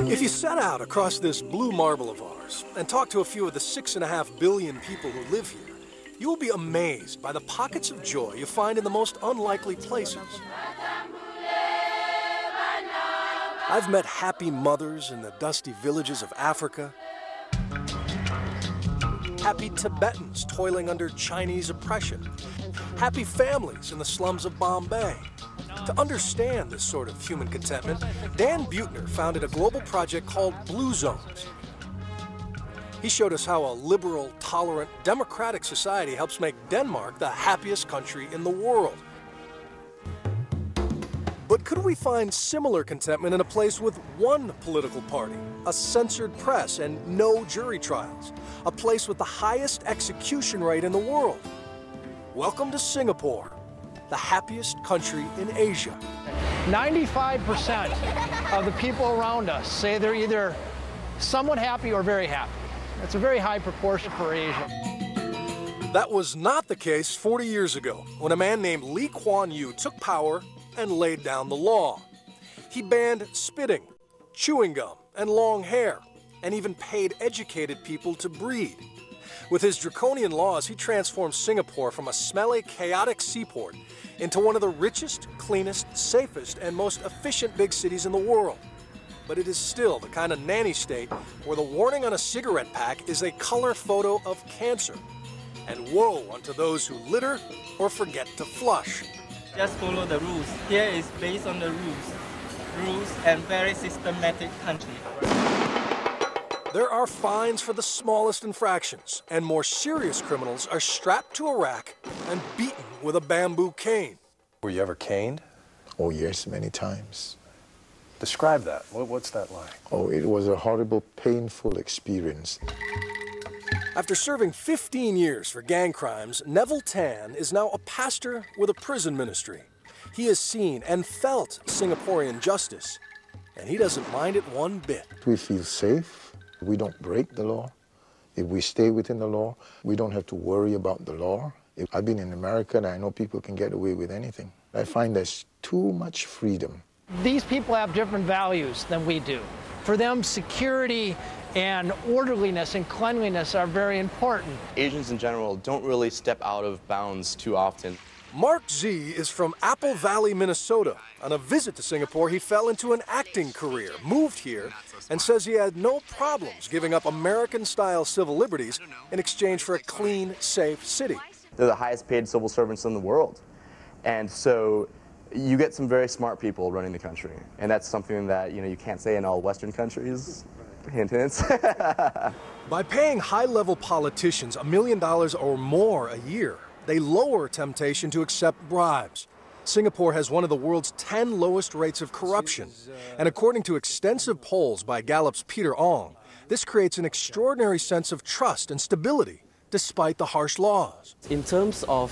If you set out across this blue marble of ours and talk to a few of the 6.5 billion people who live here, you will be amazed by the pockets of joy you find in the most unlikely places. I've met happy mothers in the dusty villages of Africa, happy Tibetans toiling under Chinese oppression, happy families in the slums of Bombay. To understand this sort of human contentment, Dan Buettner founded a global project called Blue Zones. He showed us how a liberal, tolerant, democratic society helps make Denmark the happiest country in the world. But could we find similar contentment in a place with one political party, a censored press, and no jury trials? A place with the highest execution rate in the world? Welcome to Singapore, the happiest country in Asia. 95% of the people around us say they're either somewhat happy or very happy. That's a very high proportion for Asia. That was not the case 40 years ago, when a man named Lee Kuan Yew took power and laid down the law. He banned spitting, chewing gum, and long hair, and even paid educated people to breed. With his draconian laws, he transformed Singapore from a smelly, chaotic seaport into one of the richest, cleanest, safest, and most efficient big cities in the world. But it is still the kind of nanny state where the warning on a cigarette pack is a color photo of cancer. And woe unto those who litter or forget to flush. Just follow the rules. Here is based on the rules and very systematic country. There are fines for the smallest infractions, and more serious criminals are strapped to a rack and beaten with a bamboo cane. Were you ever caned? Oh yes, many times. Describe that. What's that like? Oh, it was a horrible, painful experience. After serving 15 years for gang crimes, Neville Tan is now a pastor with a prison ministry. He has seen and felt Singaporean justice, and he doesn't mind it one bit. We feel safe. We don't break the law. If we stay within the law, we don't have to worry about the law. I've been in America and I know people can get away with anything. I find there's too much freedom. These people have different values than we do. For them, security and orderliness and cleanliness are very important. Asians in general don't really step out of bounds too often. Mark Z is from Apple Valley, Minnesota. On a visit to Singapore, he fell into an acting career, moved here, and says he had no problems giving up American-style civil liberties in exchange for a clean, safe city. They're the highest paid civil servants in the world. And so you get some very smart people running the country. And that's something that, you can't say in all Western countries. Hint, hints. By paying high-level politicians $1 million or more a year, they lower temptation to accept bribes. Singapore has one of the world's 10 lowest rates of corruption. And according to extensive polls by Gallup's Peter Ong, this creates an extraordinary sense of trust and stability, despite the harsh laws. In terms of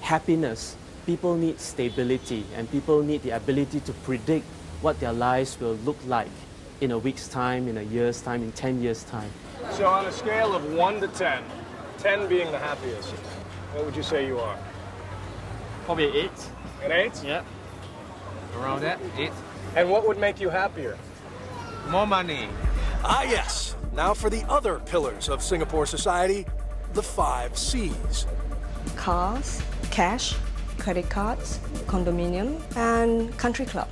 happiness, people need stability, and people need the ability to predict what their lives will look like in a week's time, in a year's time, in 10 years' time. So on a scale of 1 to 10, 10 being the happiest, what would you say you are? Probably 8. An 8? Yeah. Around that, 8. And what would make you happier? More money. Ah, yes. Now for the other pillars of Singapore society, the 5 C's. Cars, cash, credit cards, condominium, and country club.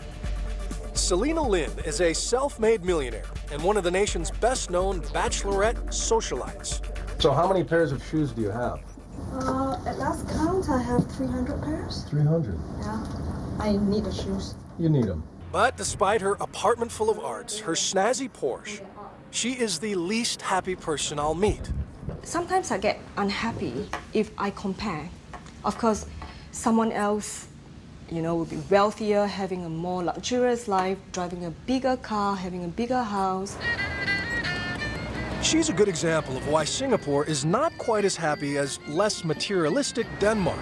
Selena Lin is a self-made millionaire and one of the nation's best-known bachelorette socialites. So how many pairs of shoes do you have? At last count, I have 300 pairs. 300. Yeah, I need the shoes. You need them. But despite her apartment full of arts, her snazzy Porsche, she is the least happy person I'll meet. Sometimes I get unhappy if I compare. Of course, someone else, will be wealthier, having a more luxurious life, driving a bigger car, having a bigger house. She's a good example of why Singapore is not quite as happy as less materialistic Denmark.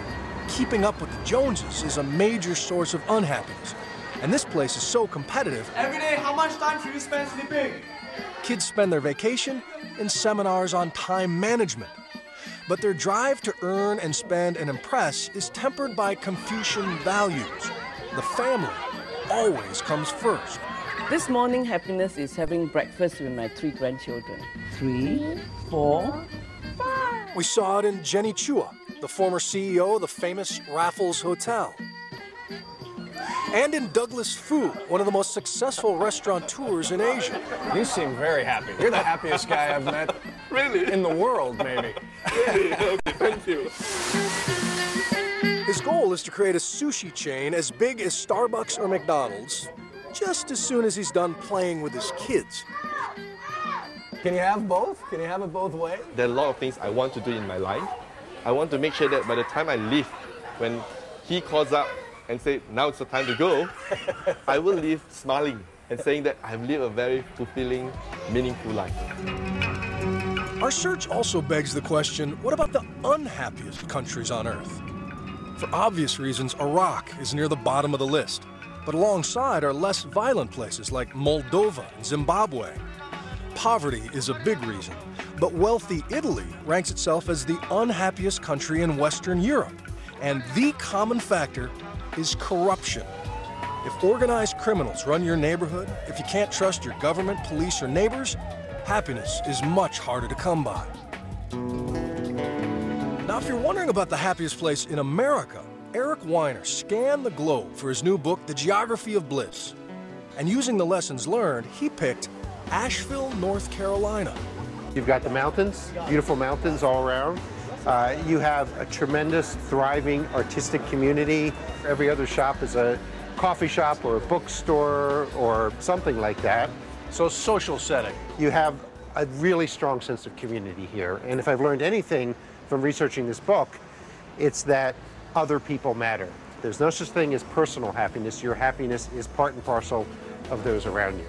Keeping up with the Joneses is a major source of unhappiness. And this place is so competitive. Every day, how much time should you spend sleeping? Kids spend their vacation in seminars on time management. But their drive to earn and spend and impress is tempered by Confucian values. The family always comes first. This morning happiness is having breakfast with my 3 grandchildren. 3, 4, 5. We saw it in Jenny Chua, the former CEO of the famous Raffles Hotel. And in Douglas Fu, one of the most successful restaurateurs in Asia. You seem very happy. You're the happiest guy I've met. Really? In the world, maybe. Really? Okay, thank you. His goal is to create a sushi chain as big as Starbucks or McDonald's, just as soon as he's done playing with his kids. Can you have both? Can you have it both ways? There are a lot of things I want to do in my life. I want to make sure that by the time I leave, when he calls up and say, now it's the time to go, I will leave smiling and saying that I've lived a very fulfilling, meaningful life. Our search also begs the question, what about the unhappiest countries on Earth? For obvious reasons, Iraq is near the bottom of the list, but alongside are less violent places like Moldova and Zimbabwe. Poverty is a big reason, but wealthy Italy ranks itself as the unhappiest country in Western Europe, and the common factor is corruption. If organized criminals run your neighborhood, if you can't trust your government, police, or neighbors, happiness is much harder to come by. Now, if you're wondering about the happiest place in America, Eric Weiner scanned the globe for his new book, The Geography of Bliss. And using the lessons learned, he picked Asheville, North Carolina. You've got the mountains, beautiful mountains all around. You have a tremendous, thriving, artistic community. Every other shop is a coffee shop or a bookstore or something like that. So social setting. You have a really strong sense of community here. And if I've learned anything from researching this book, it's that other people matter. There's no such thing as personal happiness. Your happiness is part and parcel of those around you.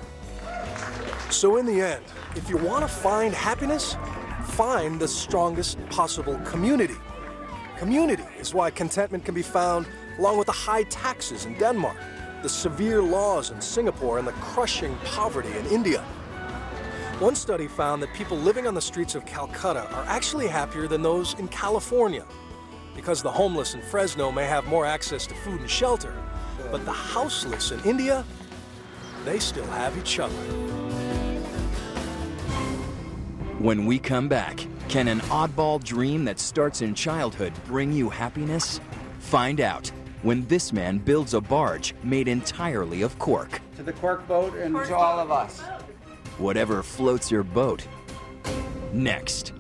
So in the end, if you want to find happiness, find the strongest possible community. Community is why contentment can be found along with the high taxes in Denmark, the severe laws in Singapore, and the crushing poverty in India. One study found that people living on the streets of Calcutta are actually happier than those in California, because the homeless in Fresno may have more access to food and shelter, but the houseless in India, they still have each other. When we come back, can an oddball dream that starts in childhood bring you happiness? Find out when this man builds a barge made entirely of cork. To the cork boat and to all of us. Whatever floats your boat. Next.